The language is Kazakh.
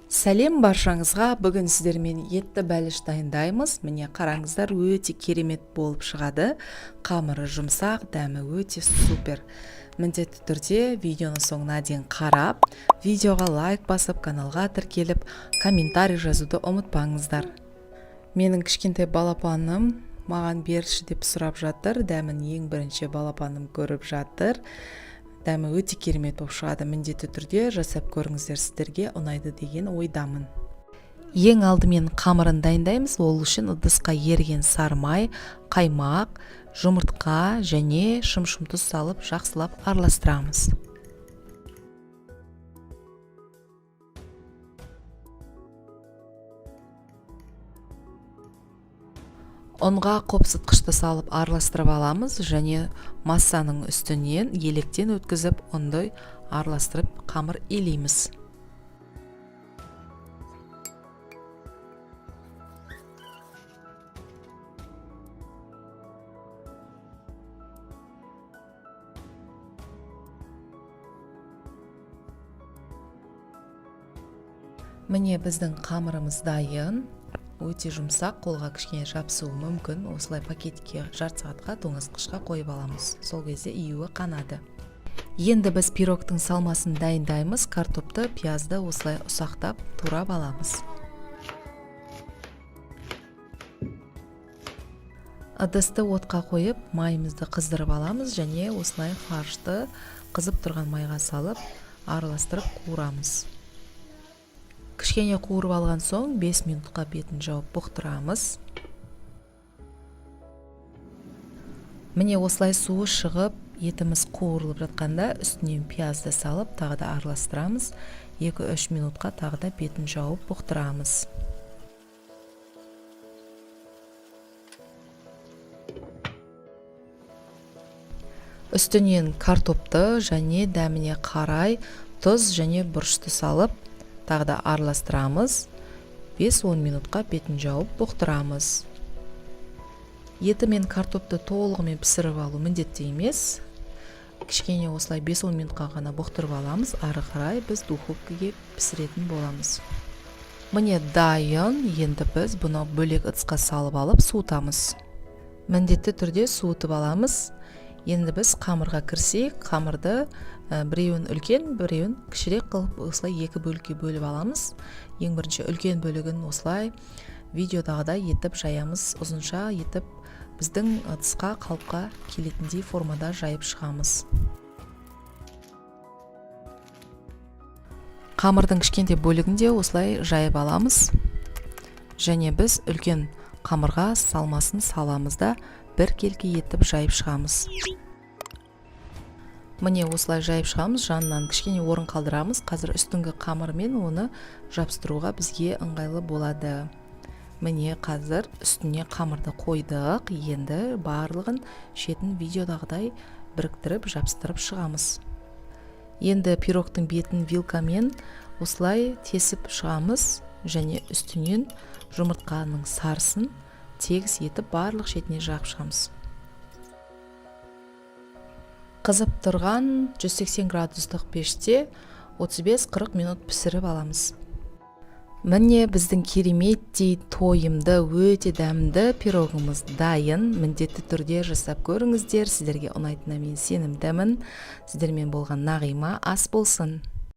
Сәлем баршаңызға. Бүгін сіздермен етті бәліш дайындаймыз. Міне қараңыздар, өте керемет болып шығады. Қамыры жұмсақ, дәмі өте супер. Міндетті түрде видеоны соңына дейін қарап, видеоға лайк басып, каналға тіркеліп, комментарий жазуды ұмытпаңыздар. Менің кішкентай балапаным маған берші деп сұрап жатыр. Дәмін ең бірінші балапаным көріп жатыр. Дәмі өте керемет болып шығады. Міндетті түрде жасап көріңіздер, сіздерге ұнайды деген ойдамын. Ең алдымен қамырын дайындаймыз. Ол үшін ыдысқа еріген сары май, қаймақ, жұмыртқа және шым-шым тұз салып жақсылап араластырамыз. Ұнға қопсытқышты салып араластырып аламыз және массаның үстінен електен өткізіп ұнды араластырып қамыр илейміз. Міне біздің қамырымыз дайын. Өте жұмсақ, қолға кішкене жабысуы мүмкін. Осылай пакетке жарты сағатқа тоңазытқышқа қойып аламыз. Сол кезде июі қанады. Енді біз пирогтың салмасын дайындаймыз. Картопты, пиязды осылай ұсақтап турап аламыз. Ыдысты отқа қойып, майымызды қыздырып аламыз және осылай фаршты қызып тұрған майға салып, араластырып қуырамыз. Кішкене қуырып алған соң 5 минутқа бетін жауып бұқтырамыз. Міне осылай суы шығып, етіміз қуырылып жатқанда үстінен пиязды салып, тағы да араластырамыз. 2-3 минутқа тағы да бетін жауып бұқтырамыз. Үстінен картопты және дәміне қарай тұз және бұрышты салып, тағы да араластырамыз. 5-10 минутқа бетін жауып бұқтырамыз. Еті мен картопты толығымен пісіріп алу міндетті емес. Кішкене осылай 5-10 минутқа ғана бұқтырып аламыз. Ары қарай біз духовкаға пісіретін боламыз. Міне дайын. Енді біз бұны бөлек ыдысқа салып алып суытамыз. Міндетті түрде суытып аламыз. Енді біз қамырға кірсек, қамырды біреуін үлкен, біреуін кішірек қылып осылай 2 бөлікке бөліп аламыз. Ең бірінші үлкен бөлігін осылай видеодағыдай етіп жаямыз. Ұзынша етіп біздің ыдысқа қалыпқа келетіндей формада жайып шығамыз. Қамырдың кішкентай бөлігінде осылай жайып аламыз. Және біз үлкен қамырға салмасын саламыз да бір келке етіп жайып шығамыз. Міне осылай жайып шығамыз, жанынан кішкене орын қалдырамыз. Қазір үстіңгі қамырмен оны жабыстыруға бізге ыңғайлы болады. Міне қазір үстіне қамырды қойдық. Енді барлығын шетін видеодағыдай біріктіріп жабыстырып шығамыз. Енді пирогтың бетін вилкамен осылай тесіп шығамыз және үстінен жұмыртқаның сарысын тегіс етіп барлық шетіне жағып шығамыз. Қызып тұрған 180 градустық пеште 35-40 минут пісіріп аламыз. Міне біздің кереметтей тойымды, өте дәмді пирогымыз дайын. Міндетті түрде жасап көріңіздер. Сіздерге ұнайтынына мен сенімдімін. Сіздермен болған Нағима ас болсын.